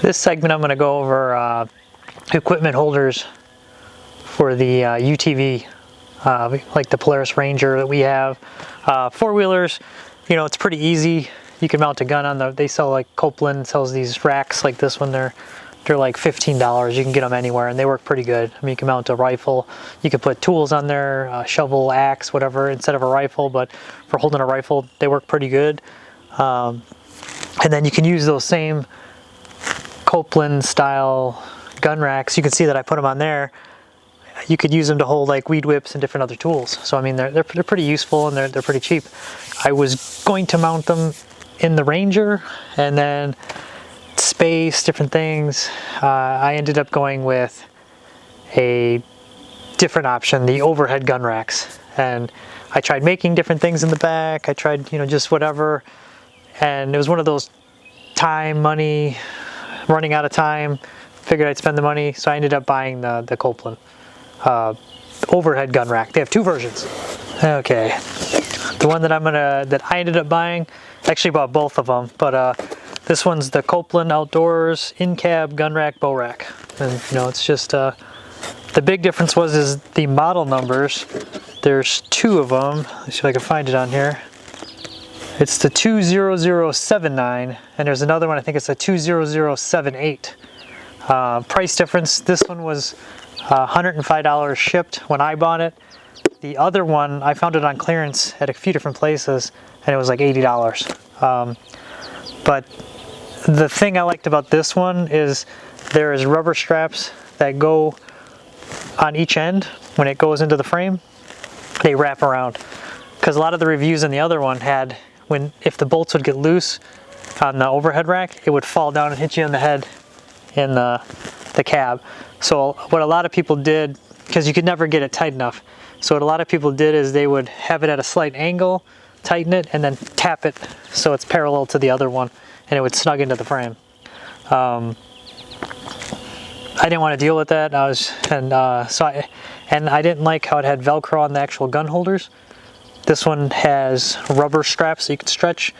This segment I'm going to go over equipment holders for the UTV, like the Polaris Ranger that we have. Four-wheelers, you know, it's pretty easy. You can mount a gun on the, they sell like Kolpin sells these racks like this one. They're like $15. You can get them anywhere and they work pretty good. I mean, you can mount a rifle. You can put tools on there, shovel, axe, whatever, instead of a rifle, but for holding a rifle, they work pretty good. And then you can use those same Kolpin style gun racks. You can see that I put them on there. You could use them to hold like weed whips and different other tools. So I mean, they're pretty useful and they're pretty cheap. I was going to mount them in the Ranger and then space, different things. I ended up going with a different option, the overhead gun racks. And I tried making different things in the back. I tried, you know, just whatever. And it was one of those time, money, running out of time. Figured I'd spend the money, so I ended up buying the Kolpin overhead gun rack. They have two versions. Okay, the one that I ended up buying, actually bought both of them, but this one's the Kolpin Outdoors in-cab gun rack bow rack, and you know, it's just the big difference is the model numbers. There's two of them. Let's see if I can find it on here. It's the 20079, and there's another one, I think it's a 20078. Price difference, this one was $105 shipped when I bought it. The other one, I found it on clearance at a few different places, and it was like $80. But the thing I liked about this one is there is rubber straps that go on each end when it goes into the frame. They wrap around. Because a lot of the reviews in the other one had, if the bolts would get loose on the overhead rack, it would fall down and hit you in the head in the cab. So what a lot of people did, because you could never get it tight enough, so what a lot of people did is they would have it at a slight angle, tighten it, and then tap it so it's parallel to the other one, and it would snug into the frame. I didn't want to deal with that. I didn't like how it had Velcro on the actual gun holders. This one has rubber straps so you can stretch.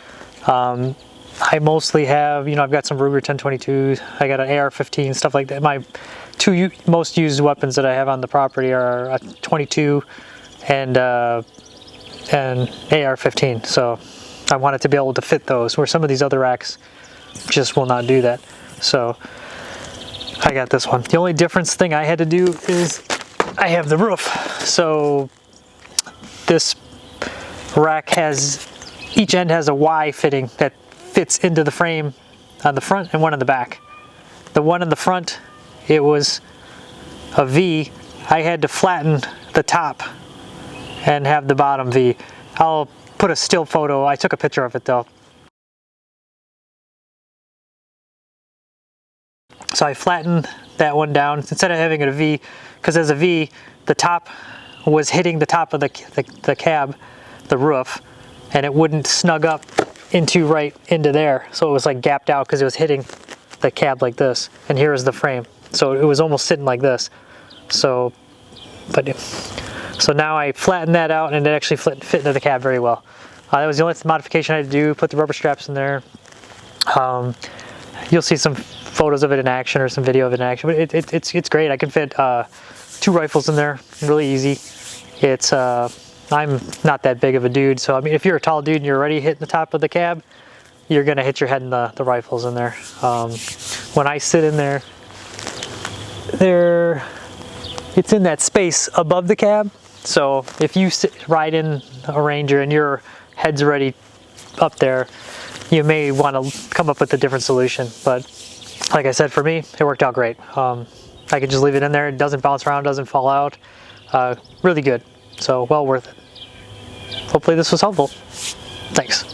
I mostly have, you know, I've got some Ruger 1022, I got an AR-15, stuff like that. My two most used weapons that I have on the property are a 22 and AR-15. So I wanted to be able to fit those, where some of these other racks just will not do that. So I got this one. The only difference thing I had to do is I have the roof. So this rack each end has a Y fitting that fits into the frame on the front and one on the back. The one in the front, it was a V. I had to flatten the top and have the bottom V. I'll put a still photo. I took a picture of it though. So I flattened that one down instead of having it a V, because as a V, the top was hitting the top of the cab, the roof, and it wouldn't snug up right into there. So it was like gapped out because it was hitting the cab like this. And here is the frame. So it was almost sitting like this. So now I flattened that out and it actually fit into the cab very well. That was the only modification I had to do, put the rubber straps in there. You'll see some photos of it in action or some video of it in action, but it's great. I can fit two rifles in there, really easy. I'm not that big of a dude, so I mean, if you're a tall dude and you're already hitting the top of the cab, you're gonna hit your head in the rifles in there. When I sit in there, it's in that space above the cab. So if you ride in a Ranger and your head's already up there, you may want to come up with a different solution. But like I said, for me, it worked out great. I could just leave it in there. It doesn't bounce around, doesn't fall out. Really good. So well worth it. Hopefully this was helpful. Thanks.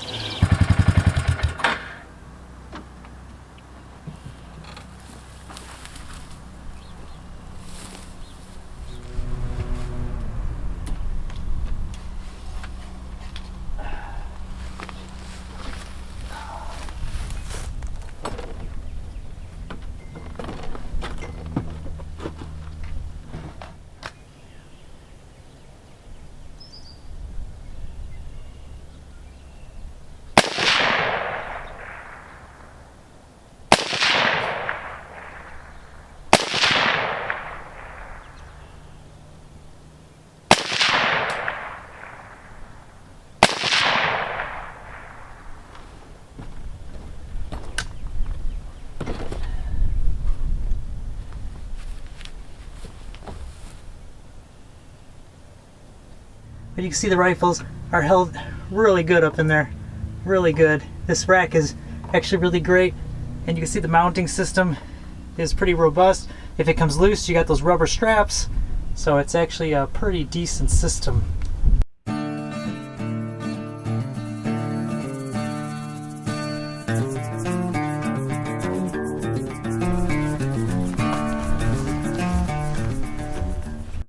but you can see the rifles are held really good up in there, really good. This rack is actually really great, and you can see the mounting system is pretty robust. If it comes loose, you got those rubber straps, so it's actually a pretty decent system.